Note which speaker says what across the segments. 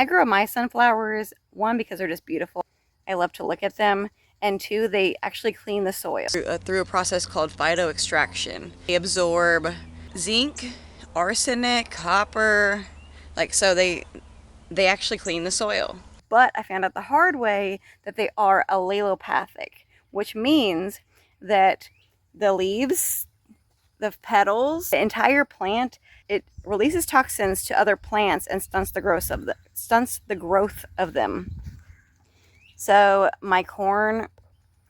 Speaker 1: I grow my sunflowers, one, because they're just beautiful. I love to look at them. And two, they actually clean the soil through a process called phytoextraction. They absorb zinc, arsenic, copper, so they actually clean the soil. But I found out the hard way that they are allelopathic, which means that the leaves, the petals, the entire plant, it releases toxins to other plants and stunts the growth of them. So my corn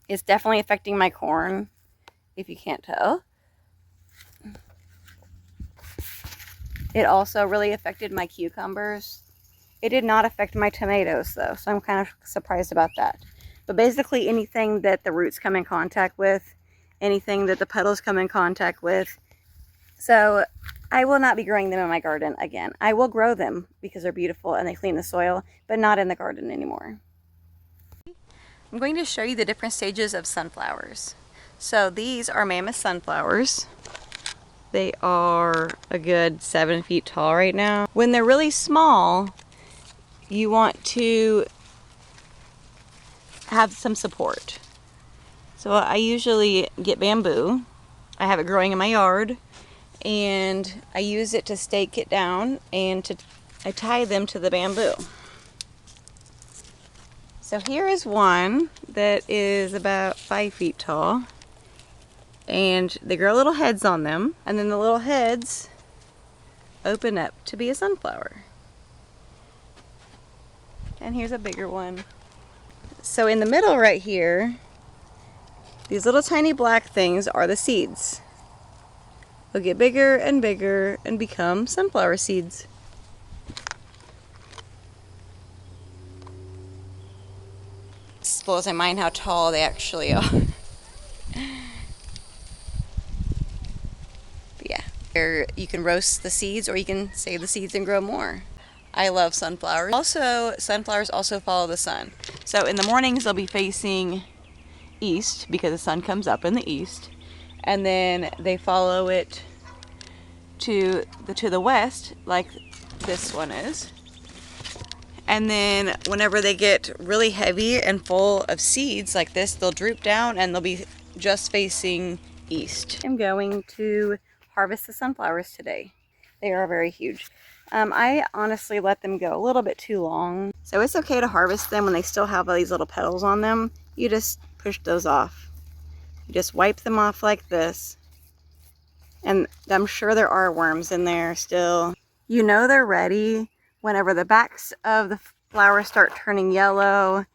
Speaker 1: is definitely affecting my corn, if you can't tell. It also really affected my cucumbers. It did not affect my tomatoes though, so I'm kind of surprised about that. But basically anything that the roots come in contact with, anything that the petals come in contact with. So I will not be growing them in my garden again. I will grow them because they're beautiful and they clean the soil, but not in the garden anymore. I'm going to show you the different stages of sunflowers. So these are mammoth sunflowers. They are a good 7 feet tall right now. When they're really small, you want to have some support. So I usually get bamboo. I have it growing in my yard, and I use it to stake it down, and I tie them to the bamboo. So here is one that is about 5 feet tall, and they grow little heads on them, and then the little heads open up to be a sunflower. And here's a bigger one. So in the middle right here, these little tiny black things are the seeds. They'll get bigger and bigger and become sunflower seeds. It blows my mind how tall they actually are. But yeah, you can roast the seeds or you can save the seeds and grow more. I love sunflowers. Also, sunflowers also follow the sun. So in the mornings they'll be facing east because the sun comes up in the east, and then they follow it to the west like this one is. And then whenever they get really heavy and full of seeds like this, they'll droop down and they'll be just facing east. I'm going to harvest the sunflowers today. They are very huge. I honestly let them go a little bit too long. So it's okay to harvest them when they still have all these little petals on them. You just push those off. You just wipe them off like this. And I'm sure there are worms in there still. You know they're ready whenever the backs of the flowers start turning yellow,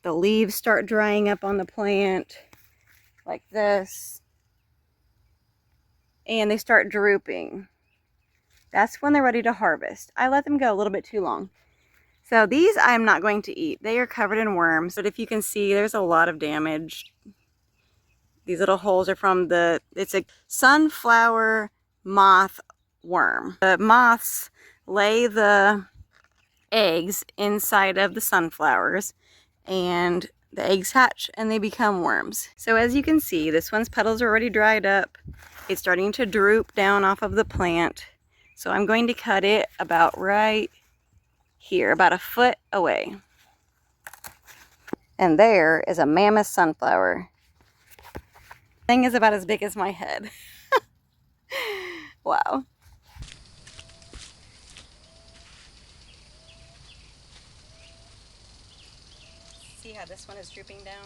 Speaker 1: the leaves start drying up on the plant like this, and they start drooping. That's when they're ready to harvest. I let them go a little bit too long. So these I'm not going to eat. They are covered in worms, but if you can see, there's a lot of damage. These little holes are from it's a sunflower moth worm. The moths lay the eggs inside of the sunflowers, and the eggs hatch and they become worms. So as you can see, this one's petals are already dried up. It's starting to droop down off of the plant. So I'm going to cut it about right here, about a foot away. And there is a mammoth sunflower. Thing is about as big as my head. Wow. See how this one is drooping down?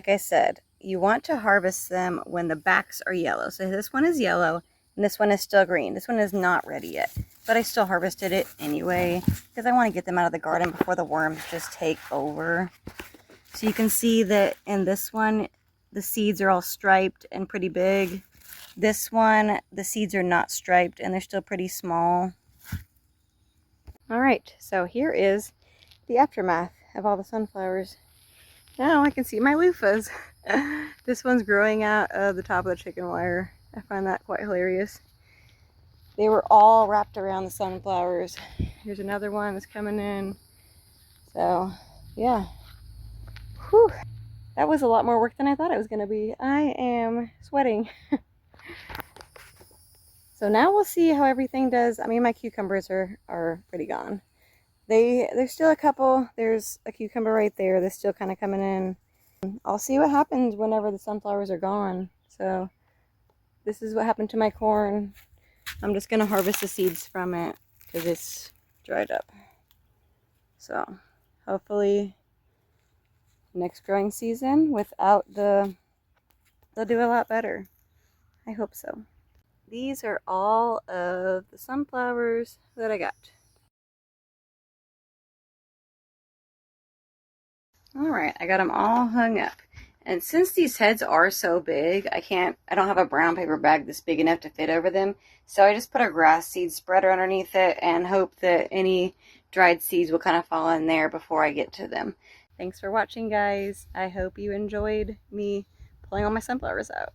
Speaker 1: like I said, you want to harvest them when the backs are yellow. So this one is yellow and this one is still green. This one is not ready yet, but I still harvested it anyway because I want to get them out of the garden before the worms just take over. So you can see that in this one, the seeds are all striped and pretty big. This one, the seeds are not striped and they're still pretty small. All right, so here is the aftermath of all the sunflowers. Now I can see my loofahs. This one's growing out of the top of the chicken wire. I find that quite hilarious. They were all wrapped around the sunflowers. Here's another one that's coming in. So, yeah. Whew. That was a lot more work than I thought it was going to be. I am sweating. So now we'll see how everything does. I mean, my cucumbers are pretty gone. There's still a couple. There's a cucumber right there that's still kind of coming in. I'll see what happens whenever the sunflowers are gone. So this is what happened to my corn. I'm just going to harvest the seeds from it because it's dried up. So hopefully next growing season they'll do a lot better. I hope so. These are all of the sunflowers that I got. Alright, I got them all hung up. And since these heads are so big, I don't have a brown paper bag that's big enough to fit over them. So I just put a grass seed spreader underneath it and hope that any dried seeds will kind of fall in there before I get to them. Thanks for watching, guys. I hope you enjoyed me pulling all my sunflowers out.